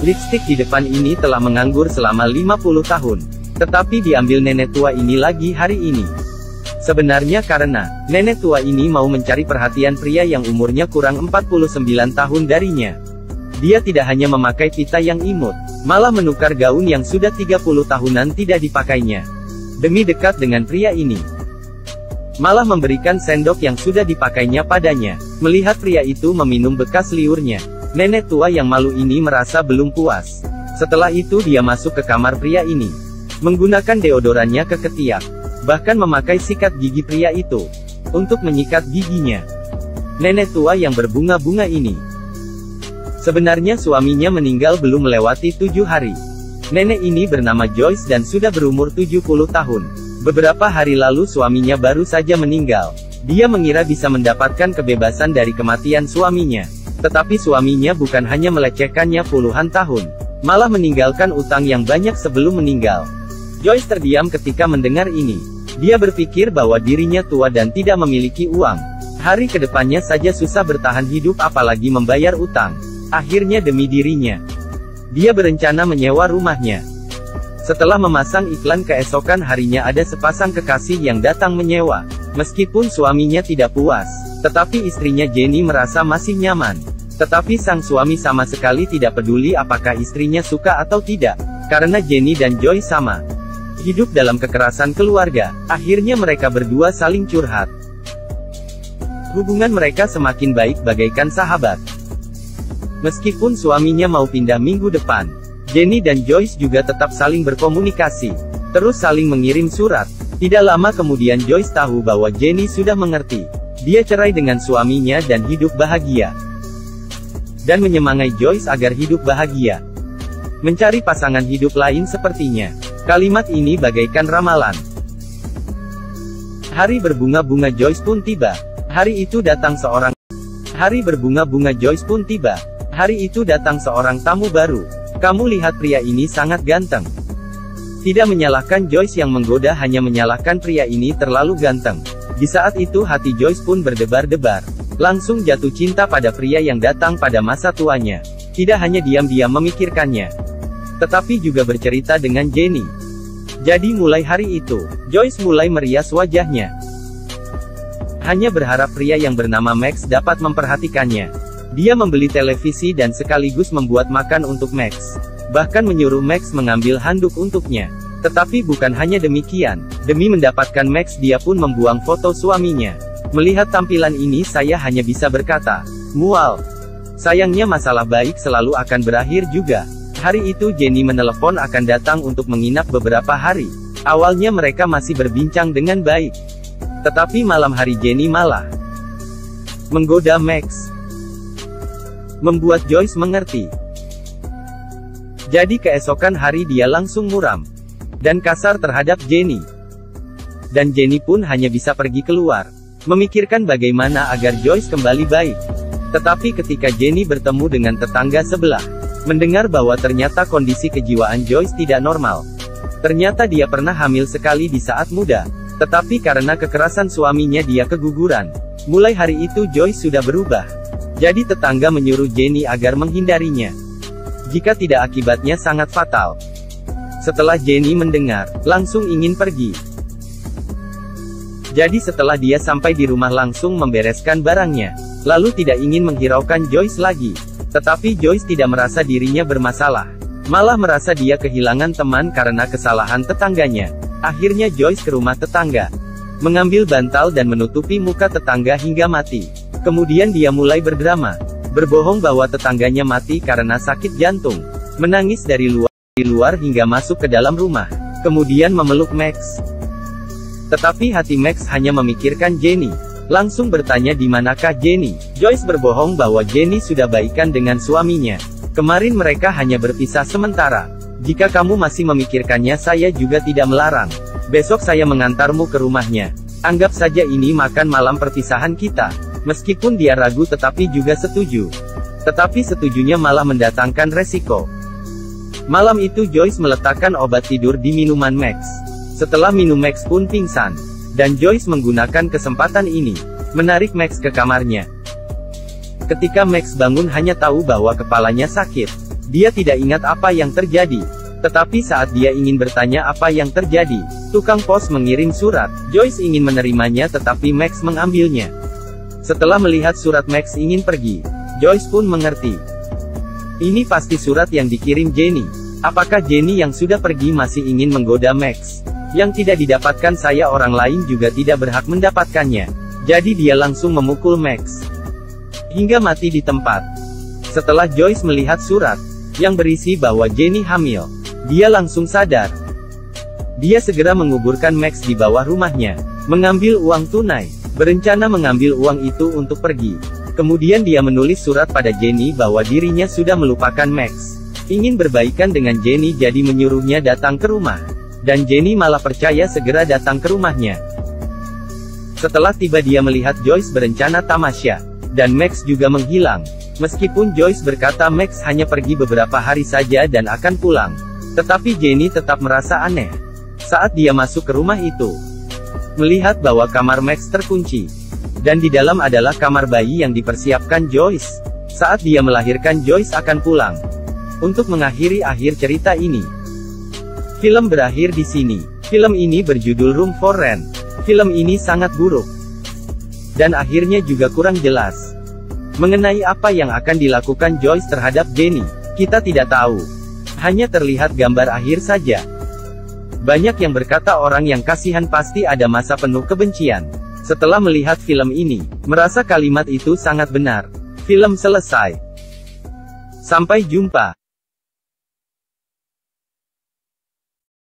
Lipstik di depan ini telah menganggur selama 50 tahun. Tetapi diambil nenek tua ini lagi hari ini. Sebenarnya karena, nenek tua ini mau mencari perhatian pria yang umurnya kurang 49 tahun darinya. Dia tidak hanya memakai pita yang imut, malah menukar gaun yang sudah 30 tahunan tidak dipakainya. Demi dekat dengan pria ini. Malah memberikan sendok yang sudah dipakainya padanya. Melihat pria itu meminum bekas liurnya, nenek tua yang malu ini merasa belum puas. Setelah itu dia masuk ke kamar pria ini. Menggunakan deodorannya ke ketiak. Bahkan memakai sikat gigi pria itu. Untuk menyikat giginya. Nenek tua yang berbunga-bunga ini. Sebenarnya suaminya meninggal belum melewati 7 hari. Nenek ini bernama Joyce dan sudah berumur 70 tahun. Beberapa hari lalu suaminya baru saja meninggal. Dia mengira bisa mendapatkan kebebasan dari kematian suaminya. Tetapi suaminya bukan hanya melecehkannya puluhan tahun, malah meninggalkan utang yang banyak sebelum meninggal. Joyce terdiam ketika mendengar ini. Dia berpikir bahwa dirinya tua dan tidak memiliki uang. Hari kedepannya saja susah bertahan hidup apalagi membayar utang. Akhirnya demi dirinya, dia berencana menyewa rumahnya. Setelah memasang iklan keesokan harinya ada sepasang kekasih yang datang menyewa. Meskipun suaminya tidak puas, tetapi istrinya Jenny merasa masih nyaman. Tetapi sang suami sama sekali tidak peduli apakah istrinya suka atau tidak. Karena Jenny dan Joyce sama hidup dalam kekerasan keluarga, akhirnya mereka berdua saling curhat. Hubungan mereka semakin baik bagaikan sahabat. Meskipun suaminya mau pindah minggu depan, Jenny dan Joyce juga tetap saling berkomunikasi, terus saling mengirim surat. Tidak lama kemudian Joyce tahu bahwa Jenny sudah mengerti. Dia cerai dengan suaminya dan hidup bahagia. Dan menyemangai Joyce agar hidup bahagia. Mencari pasangan hidup lain sepertinya. Kalimat ini bagaikan ramalan. Hari berbunga-bunga Joyce pun tiba. Hari itu datang seorang tamu baru. Kamu lihat pria ini sangat ganteng. Tidak menyalahkan Joyce yang menggoda, hanya menyalahkan pria ini terlalu ganteng. Di saat itu hati Joyce pun berdebar-debar. Langsung jatuh cinta pada pria yang datang pada masa tuanya. Tidak hanya diam-diam memikirkannya, tetapi juga bercerita dengan Jenny. Jadi mulai hari itu, Joyce mulai merias wajahnya. Hanya berharap pria yang bernama Max dapat memperhatikannya. Dia membeli televisi dan sekaligus membuat makan untuk Max. Bahkan menyuruh Max mengambil handuk untuknya. Tetapi bukan hanya demikian, demi mendapatkan Max dia pun membuang foto suaminya. Melihat tampilan ini saya hanya bisa berkata, mual. Sayangnya masalah baik selalu akan berakhir juga. Hari itu Jenny menelepon akan datang untuk menginap beberapa hari. Awalnya mereka masih berbincang dengan baik. Tetapi malam hari Jenny malah menggoda Max. Membuat Joyce mengerti. Jadi keesokan hari dia langsung muram dan kasar terhadap Jenny. Dan Jenny pun hanya bisa pergi keluar, memikirkan bagaimana agar Joyce kembali baik. Tetapi ketika Jenny bertemu dengan tetangga sebelah, mendengar bahwa ternyata kondisi kejiwaan Joyce tidak normal. Ternyata dia pernah hamil sekali di saat muda. Tetapi karena kekerasan suaminya dia keguguran. Mulai hari itu Joyce sudah berubah. Jadi tetangga menyuruh Jenny agar menghindarinya. Jika tidak akibatnya sangat fatal. Setelah Jenny mendengar, langsung ingin pergi. Jadi setelah dia sampai di rumah langsung membereskan barangnya. Lalu tidak ingin menghiraukan Joyce lagi. Tetapi Joyce tidak merasa dirinya bermasalah. Malah merasa dia kehilangan teman karena kesalahan tetangganya. Akhirnya Joyce ke rumah tetangga. Mengambil bantal dan menutupi muka tetangga hingga mati. Kemudian dia mulai berdrama. Berbohong bahwa tetangganya mati karena sakit jantung. Menangis dari luar hingga masuk ke dalam rumah. Kemudian memeluk Max. Tetapi hati Max hanya memikirkan Jenny. Langsung bertanya di manakah Jenny. Joyce berbohong bahwa Jenny sudah baikan dengan suaminya. Kemarin mereka hanya berpisah sementara. Jika kamu masih memikirkannya saya juga tidak melarang. Besok saya mengantarmu ke rumahnya. Anggap saja ini makan malam perpisahan kita. Meskipun dia ragu tetapi juga setuju. Tetapi setujunya malah mendatangkan resiko. Malam itu Joyce meletakkan obat tidur di minuman Max. Setelah minum Max pun pingsan. Dan Joyce menggunakan kesempatan ini, menarik Max ke kamarnya. Ketika Max bangun hanya tahu bahwa kepalanya sakit. Dia tidak ingat apa yang terjadi. Tetapi saat dia ingin bertanya apa yang terjadi, tukang pos mengirim surat. Joyce ingin menerimanya tetapi Max mengambilnya. Setelah melihat surat Max ingin pergi, Joyce pun mengerti. Ini pasti surat yang dikirim Jenny. Apakah Jenny yang sudah pergi masih ingin menggoda Max? Yang tidak didapatkan saya, orang lain juga tidak berhak mendapatkannya. Jadi dia langsung memukul Max hingga mati di tempat. Setelah Joyce melihat surat yang berisi bahwa Jenny hamil, dia langsung sadar. Dia segera menguburkan Max di bawah rumahnya, mengambil uang tunai, berencana mengambil uang itu untuk pergi. Kemudian dia menulis surat pada Jenny bahwa dirinya sudah melupakan Max, ingin berbaikan dengan Jenny, jadi menyuruhnya datang ke rumah. Dan Jenny malah percaya, segera datang ke rumahnya. Setelah tiba dia melihat Joyce berencana tamasya, dan Max juga menghilang. Meskipun Joyce berkata Max hanya pergi beberapa hari saja dan akan pulang, tetapi Jenny tetap merasa aneh. Saat dia masuk ke rumah itu, melihat bahwa kamar Max terkunci, dan di dalam adalah kamar bayi yang dipersiapkan Joyce. Saat dia melahirkan, Joyce akan pulang. Untuk mengakhiri akhir cerita ini, film berakhir di sini. Film ini berjudul Room for Rent. Film ini sangat buruk, dan akhirnya juga kurang jelas. Mengenai apa yang akan dilakukan Joyce terhadap Jenny, kita tidak tahu. Hanya terlihat gambar akhir saja. Banyak yang berkata orang yang kasihan pasti ada masa penuh kebencian. Setelah melihat film ini, merasa kalimat itu sangat benar. Film selesai. Sampai jumpa.